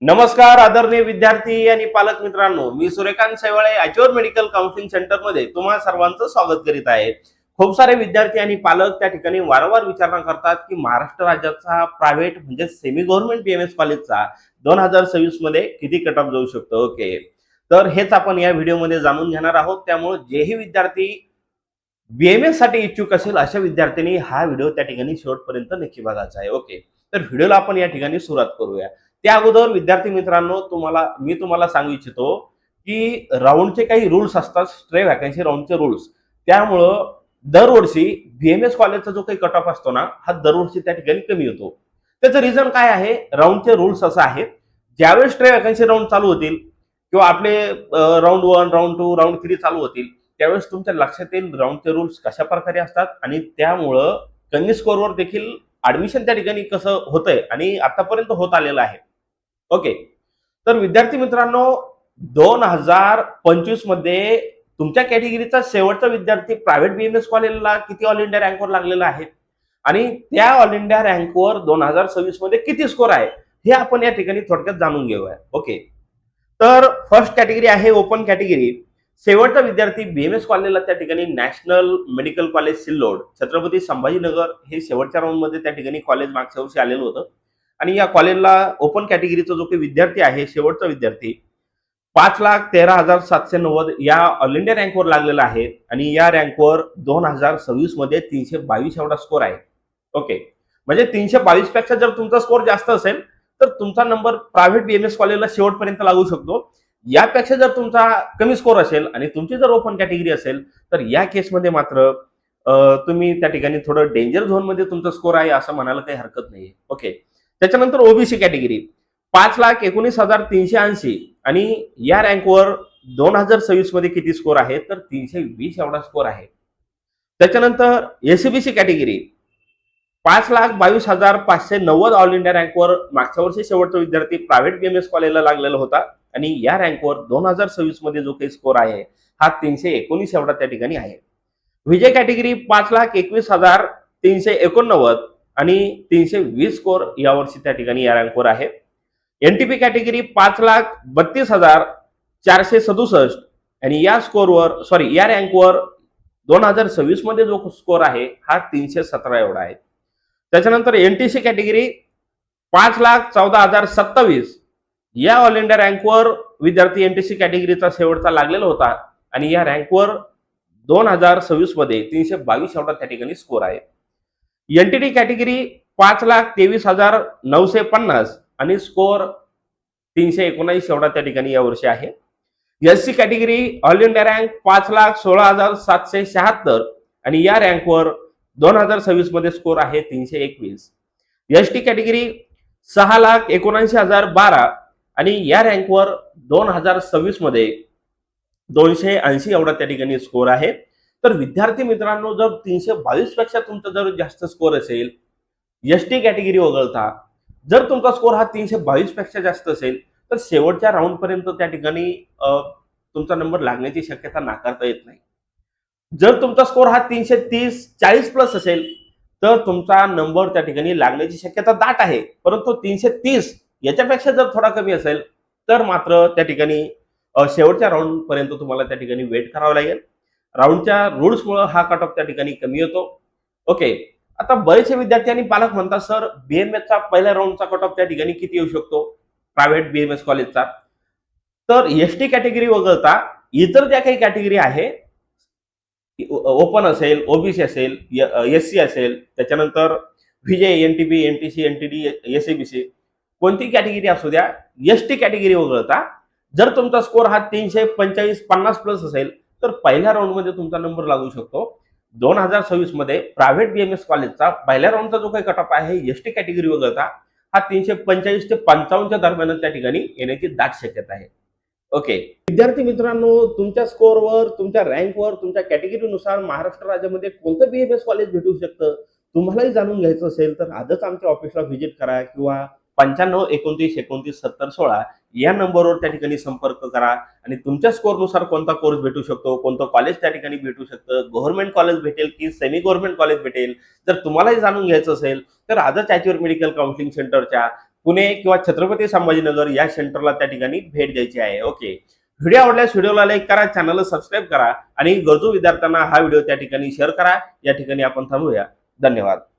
नमस्कार आदरणीय विद्यार्थी आणि पालक मित्रांनो, मी सूर्यकांत शेवाळे आच्युअर मेडिकल काउन्सिलिंग सेंटर मध्ये तुम्हा सर्वांचं स्वागत करीत आहे. खूप सारे विद्यार्थी आणि पालक त्या ठिकाणी वारंवार विचारणा करतात की महाराष्ट्र राज्याचा प्रायव्हेट म्हणजे सेमी गव्हर्नमेंट बीएमएस कॉलेजचा 2026 मध्ये किती कट ऑफ जाऊ शकतो. ओके, तर हेच आपण या व्हिडिओमध्ये जाणून घेणार आहोत. त्यामुळे जेही विद्यार्थी बीएमएस साठी इच्छुक असेल अशा विद्यार्थ्यांनी हा व्हिडिओ त्या ठिकाणी शेवटपर्यंत नक्की बघायचा आहे. ओके, तर व्हिडिओला आपण या ठिकाणी सुरुवात करूया. त्या अगोदर विद्यार्थी मित्रांनो, मी तुम्हाला सांगू इच्छितो की राऊंडचे काही रूल्स असतात, स्ट्रे व्हॅकन्सी राऊंडचे रूल्स. त्यामुळं दरवर्षी बीएमएस कॉलेजचा जो काही कट ऑफ असतो ना, हा दरवर्षी त्या ठिकाणी कमी होतो. त्याचं रिझन काय आहे? राऊंडचे रूल्स असं आहे, ज्यावेळेस स्ट्रे व्हॅकन्सी राऊंड चालू होतील किंवा आपले राऊंड 1, राऊंड 2, राऊंड 3 चालू होतील, त्यावेळेस तुमच्या लक्षात येईल राऊंडचे रूल्स कशा प्रकारे असतात आणि त्यामुळं कमी स्कोरवर देखील ऍडमिशन त्या ठिकाणी कसं होतंय आणि आतापर्यंत होत आलेलं आहे. ओके, तर विद्यार्थी मित्रांनो, 2025 मध्ये तुमच्या कॅटेगरीचा शेवटचा विद्यार्थी प्रायव्हेट बीएमएस कॉलेजला किती ऑल इंडिया रँकवर लागलेला आहे आणि त्या ऑल इंडिया रँकवर 2026 मध्ये किती स्कोर आहे हे आपण या ठिकाणी थोडक्यात जाणून घेऊया. ओके, तर फर्स्ट कॅटेगरी आहे ओपन कॅटेगरी. शेवटचा विद्यार्थी बीएमएस कॉलेजला त्या ठिकाणी national medical college Sillod Chhatrapati Sambhajinagar हे शेवटच्या राऊंड मध्ये त्या ठिकाणी कॉलेज मागच्या वर्षी आलेलं होतं आणि या कॉलेजला ओपन कॅटेगरीचा जो काही विद्यार्थी आहे, शेवटचा विद्यार्थी 5,13,790 या ऑल इंडिया रँकवर लागलेला आहे आणि या रँकवर 2026 मध्ये 322 एवढा स्कोर आहे. ओके, म्हणजे 322 पेक्षा जर तुमचा स्कोर जास्त असेल तर तुमचा नंबर प्रायव्हेट बीएमएस कॉलेजला शेवटपर्यंत लागू शकतो. यापेक्षा जर तुमचा कमी स्कोर असेल आणि तुमची जर ओपन कॅटेगरी असेल तर या केसमध्ये मात्र तुम्ही त्या ठिकाणी थोडं डेंजर झोन मध्ये तुमचा स्कोर आहे असं म्हणायला काही हरकत नाही. ओके, त्याच्यानंतर ओबीसी कॅटेगरी 5,19,380 आणि या रँकवर 2026 मध्ये किती स्कोर आहे तर 320 एवढा स्कोर आहे. त्याच्यानंतर एसीबीसी कॅटेगरी 5,22,590 ऑल इंडिया रँकवर मागच्या वर्षी शेवटचा विद्यार्थी प्रायव्हेट बीएमएस कॉलेजला लागलेला होता आणि या रँकवर 2026 मध्ये जो काही स्कोर आहे हा 319 एवढा त्या ठिकाणी आहे. विजय कॅटेगरी 5,21,389 आणि 320 स्कोर यावर्षी त्या ठिकाणी या रँकवर आहे. एनटीपी कॅटेगरी 5,32,467 आणि या रँकवर 2026 मध्ये जो स्कोर आहे हा 317 एवढा आहे. त्याच्यानंतर एनटीसी कॅटेगरी 5,14,027 या ऑल इंडिया रँकवर विद्यार्थी एनटीसी कॅटेगरीचा शेवटचा लागलेला होता आणि या रँकवर 2026 मध्ये 322 एवढा त्या ठिकाणी स्कोर आहे. एनटीटी कॅटेगरी 5,23,950 आणि स्कोर 319 एवढा त्या ठिकाणी यावर्षी आहे. SC category all India rank 5,16,776 आणि या रँकवर 2026 मध्ये स्कोर आहे 321. एसटी कॅटेगरी 6,79,012 आणि या रँकवर 2026 मध्ये 280 एवढा त्या ठिकाणी स्कोर आहे. तर विद्यार्थी मित्रांनो, जर 322 पेक्षा तुमचा जर जास्त स्कोर असेल एसटी कॅटेगरी वगळता, जर तुमचा स्कोर हा 322 पेक्षा जास्त असेल तर शेवटच्या राऊंड पर्यंत त्या ठिकाणी तुमचा नंबर लागण्याची शक्यता नाकारता येत नाही. जर तुमचा स्कोर हा 330-40 प्लस असेल तर तुमचा नंबर त्या ठिकाणी लागण्याची शक्यता दाट आहे, परंतु 330 याच्यापेक्षा जर थोडा कमी असेल तर मात्र त्या ठिकाणी शेवटच्या राऊंड पर्यंत तुम्हाला त्या ठिकाणी वेट करावं लागेल. राऊंडच्या रूल्समुळे हा कट ऑफ त्या ठिकाणी कमी होतो. ओके, आता बरेचसे विद्यार्थी आणि पालक म्हणतात, सर बीएमएसचा पहिल्या राऊंडचा कट ऑफ त्या ठिकाणी किती येऊ शकतो प्रायव्हेट बीएमएस कॉलेजचा? तर एसटी कॅटेगरी वगळता इतर ज्या काही कॅटेगरी आहे, ओपन असेल, ओबीसी असेल, एससी असेल, त्याच्यानंतर VJ, NTB, NTC, NTD, ACBC, कोणती कॅटेगरी असू द्या, एसटी कॅटेगरी वगळता जर तुमचा स्कोर हा 345-50 प्लस असेल तर पहिल्या राऊंड मध्ये तुमचा नंबर लागू शकतो. 2026 मध्ये प्रायव्हेट बीएमएस कॉलेजचा पहिल्या राऊंडचा जो काही कट ऑफ आहे एसटी कॅटेगरी वगळता हा 345 ते 55 दरम्यान त्या ठिकाणी येण्याची दाट शक्यता आहे. ओके, विद्यार्थी मित्रांनो, तुमच्या स्कोरवर, तुमच्या रँकवर, तुमच्या कॅटेगरीनुसार महाराष्ट्र राज्यामध्ये कोणतं बीएमएस कॉलेज भेटू शकतं तुम्हालाही जाणून घ्यायचं असेल तर आजच आमच्या ऑफिसला व्हिजिट करा किंवा 95-29-29-70-16 या नंबरवर त्या ठिकाणी संपर्क करा आणि तुमच्या स्कोरनुसार कोणता कोर्स भेटू शकतो, कोणतं कॉलेज त्या ठिकाणी भेटू शकतं, गव्हर्नमेंट कॉलेज भेटेल की सेमी गव्हर्नमेंट कॉलेज भेटेल, जर तुम्हालाही जाणून घ्यायचं असेल तर आजच आच्युअर मेडिकल काउन्सिलिंग सेंटरच्या पुणे किंवा छत्रपती संभाजीनगर या सेंटरला त्या ठिकाणी भेट द्यायची आहे. ओके, व्हिडिओ आवडल्यास व्हिडिओला लाईक करा, चॅनलला सबस्क्राईब करा आणि गरजू विद्यार्थ्यांना हा व्हिडिओ त्या ठिकाणी शेअर करा. या ठिकाणी आपण थांबूया. धन्यवाद.